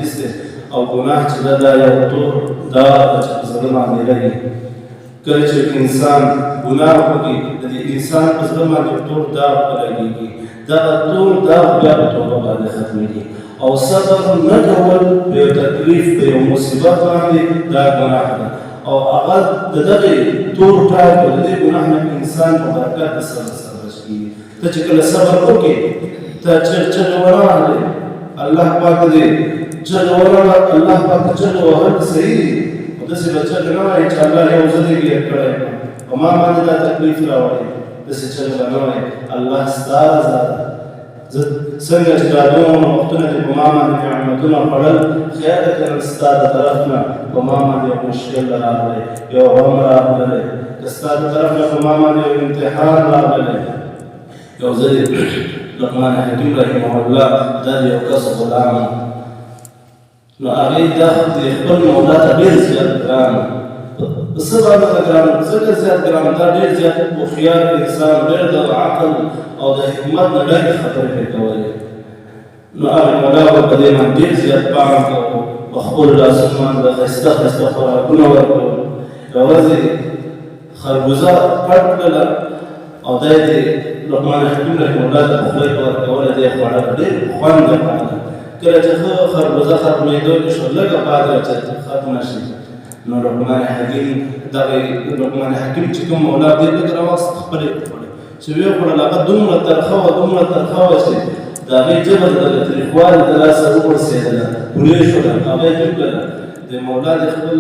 حدیث دی او ګناه چې دا یو تور دا چې په زړه باندې لګي کله چې انسان ګناه وکړي د دې انسان په زړه باندې تور داغ لګېږي دغه تور داغ بیا په توبه باندې ختمېږي او صبر نه کول په یو تکلیف په یو مصیبت باندې دا ګناه ده او هغه د دغې تور ټاک د دې ګناه نه انسان په برکت د صبر سره بچ کېږي ته چې کله صبر وکړې ته چغې ورغلې الله پاک دې چغې ورغله الله پاک چغې وهل صحیح دي خو داسې به چغې نه وایي چې الله یو ځل یې ګیر کړی په ما باندې دا تکلیف راوړی داسې چغې به نه وایي الله ستا رضا ده څنګه چې دا دومره وختونه دې په ما باندې نعمتونه خوړل خیر دی که نن ستا د طرف نه په ما باندې یو مشکل راغلی یو غم راغلی که ستا د طرف نه په ما باندې یو امتحان راغلی یو ځل لقمان حکیم رحمه الله دا د یو کس غلام نو هغې دا د خپل مولا ته ډېر زیات ګران په څه باندې ته ګران ځکه زیات ګران دا ډېر زیات هوښیار انسان ډېر د عقل او د حکمت نه ډکې خبرې پرې کولې نو هغې مولا به په دې باندې ډېر زیات پام کوو په خپلو لاسونو باندې د ښایسته ښایسته خوراکونه ورکول یوه ورځ یې خربوزه پټ کړله او دا یې لقمان حکیم رحمه الله ته په خولې کې ورکوله دی یې خوړله ډېر خوند یې خوړله کله چې ښه خربوزه ختمېدو کې شو لږه پاتې چې ختمه شي نو لقمان حکیم چې کوم مولا دې لږ راواست خپلې وخوړې چې ویې خوړل هغه دومره ترخه وه چې د هغې ژبه د تریخوالي د لاسه وپړسېدله پورې شوله هغه یې کړله د مولا د خپل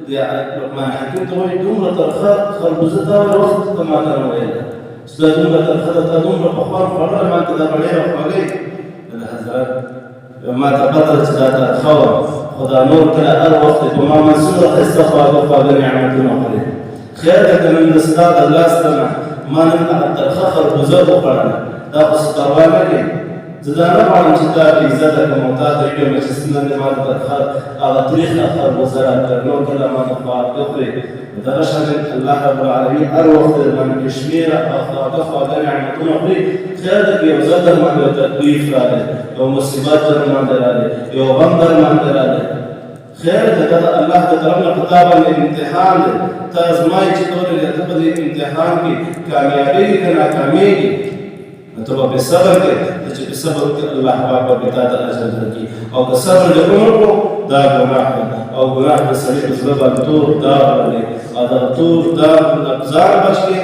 د لقمان حکیم ته وایي دومره ترخه خربوزه تا ولې وخت ته ما ته نه ویله چې دا دومره ترخه ده تا دومره په خوند خوړله ما ته دا به ډېره خوږی حضرت ما ته پته چې دا ترخه وه خو دا نور کله هر وخت په ما باندې څومره ښایسته خواږه نعمتونه خورې خیر دی که نن د ستا د لاس نه ما نن هغه ترخه خربوزه وخوړله دا خو څه پروا نه کوي زه دا نه غواړم چې تا ته عزت کړم او تا ته یې کړم چې نن دې ما ته ترخه هغه تریخه خربوزه راکړه نور کله ما ته خواږه خورې دغه شان الله رب العالمین هر وخت درباندې بې شمېره خواږه نعمتونه خوري خیر دی که یو ځل درباندې یو تکلیف راغی یو مصیبت درباندې راغی یو غم درباندې راغی خیر دی دا د الله د طرف نه په تا باندې امتحان دی ته ازمایي چې ته ولې ته په دې امتحان کې کامیابېږي که ناکامېږي نو ته به صبر کوې ته چې په صبر وکړې الله پاک به تا ته اجر درکړي او که صبر دې ونه کړو دا ګناه ده او ګناه د سړي په زړه باندې تور داغ لري او دغه تور داغ نه ځان بچ کړې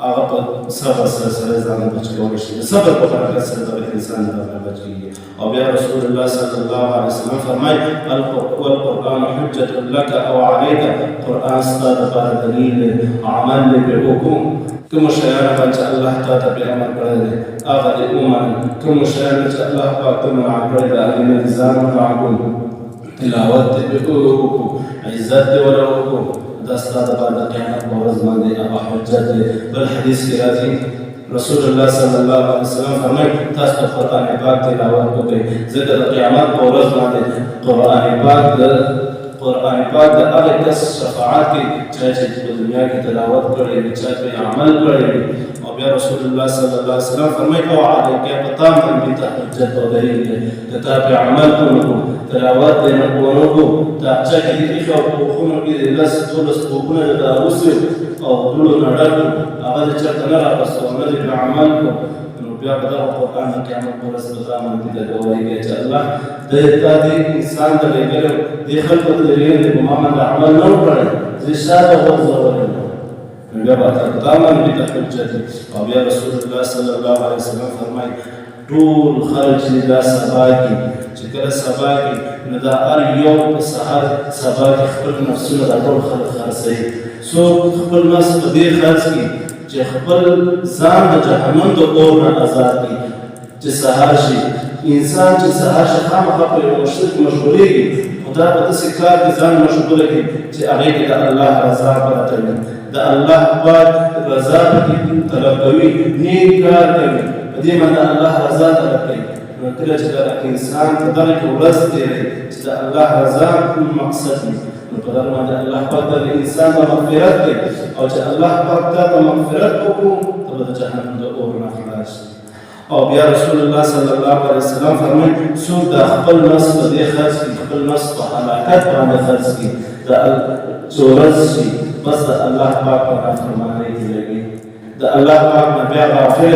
هغه په صبر سره ځان بچ کولی شي د صبر په برکت سره دغه انسان دغه بچ کېږي او بیا رسول الله صلی الله علیه وسلم فرمایي والقرآن حجة لك او عليك قرآن ستا دپاره دلیل دی عمل دی پرې وکړو کومو شیانو باندې چې الله تا ته پرې امر کړی دی هغه دې ومنه کومو شیانو چې الله پاک ته منع کړی دی هغې نه دې ځان منع کړو تلاوت دې پرې وکړو عزت دې ورله وکړو دا ستا دپاره د قیامت په ورځ باندې هغه حجت دی بل حدیث کې راځي رسول الله صلی الله علیه وسلم فرمایي تاسو د قرآن پاک تلاوت وکړئ ځکه د قیامت په ورځ باندې قرآن پاک د هغه کس شفاعت کوي چا چې په دنیا کې تلاوت کړی وي چا پرې عمل کړی وي او بیا رسول الله صلی الله علیه وسلم فرمایي او علیک په تا باندې ته حجت او دلیل دی که تا پرې عمل ونه تلاوت دې نه ونه کړو تاقچه کې دې ایښه او په پوښونو کې دې 10-12 پوښونه دې راوستي او دوړو نه ډک هغه دې چېرته نه راوستو او نه دې پرې عمل کړو نو بیا به دغه قرآن د قیامت په ورځ په تا باندې د ګواهي کوي چې الله تا دې انسان ته لېږلی دې خلکو ته لېږلی دی په ما باندې عمل نه و کړی زه شاته وغورځولی نو بیا به تا باندې د حجت او بیا رسول الله صلی الله علیه وسلم فرمایي ټول خلک چې دا سبا کې چې کله سبا کې نو دا هر یو په سهار سبا کې خپل نفسونه دا ټول خلک خرڅوي څوک خپل نفس په دې خرڅ کړي چې خپل ځان د جهنم د اور نه آزاد کړي چې سهار شي انسان چې سهار شي خامخا په یو مشغولېږي خو دا په داسې کار کې ځان مشغوله کړي چې هغې کې د الله رضا پرته وي د الله پاک رضا پکې طلب کوي نیک کار کوي په دې باندې الله رضا طلب کوي نو کله چې دغه انسان په دغه کې ورځ تېروي چې د الله رضا کوم مقصد وي نو په دغه باندې الله پاک د انسان ته مغفرت کوي او چې الله پاک تا ته مغفرت وکړو ته به د جهنم د اور نه خلاص شي او بیا رسول الله صلی الله علیه وسلم فرمایي څوک د خپل نفس په دې خرڅ کړي خپل نفس په هلاکت باندې خرڅ کړي د څو ورځې شي بس د الله پاک په نافرمانۍ کې لګي د الله پاک نه بیا غافل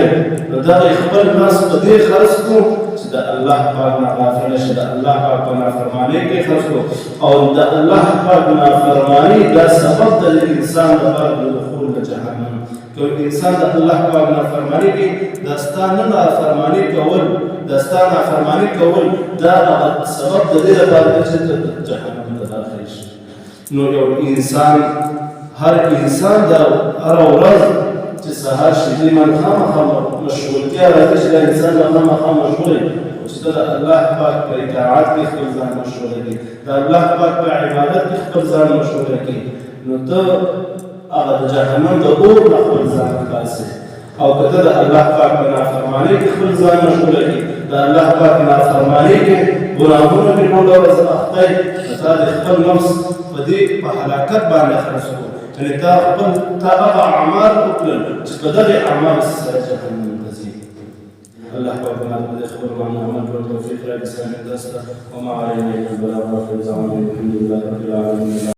نو دغه خپل نفس په دې خرڅ کړو چې د الله پاک نه غافل شي د الله پاک په نافرمانۍ کې خرڅ کړو او د الله پاک نافرماني دا سبب د انسان لپاره د دخول د جهنم که انسان د الله پاک نافرماني کوي دا ستا نه نافرماني کول دا ستا نافرماني کول دا سبب د دې لپاره چې ته جهنم ته داخل شي نو یو انسان هر انسان دا هره ورځ چې سهار شي دې من خامخا مشغولتیا راځي چې دا انسان به خامخا مشغول وي چې ته د الله پاک په اطاعت کې خپل ځان مشغوله کړي د الله پاک په عبادت کې خپل ځان مشغوله کړي نو ته هغه د جهنم د اور نه خپل ځان خلاصوي او که ته د الله پاک په نافرمانۍ کې خپل ځان مشغوله کړي د الله پاک نافرمانۍ کې ګناهونه پرې ټوله ورځ اخته یې نو تا د خپل نفس په دې په هلاکت باندې خرڅ کړو یعنې تا هغه اعمال وکړل چې په دغې اعمالو سره جهنم ته ځي الله پاک ما د خبر باندې عمل کول توفیق راکړي سمې درس ته وما علينا الا البلاغ واخر دعوانا الحمد لله رب العالمين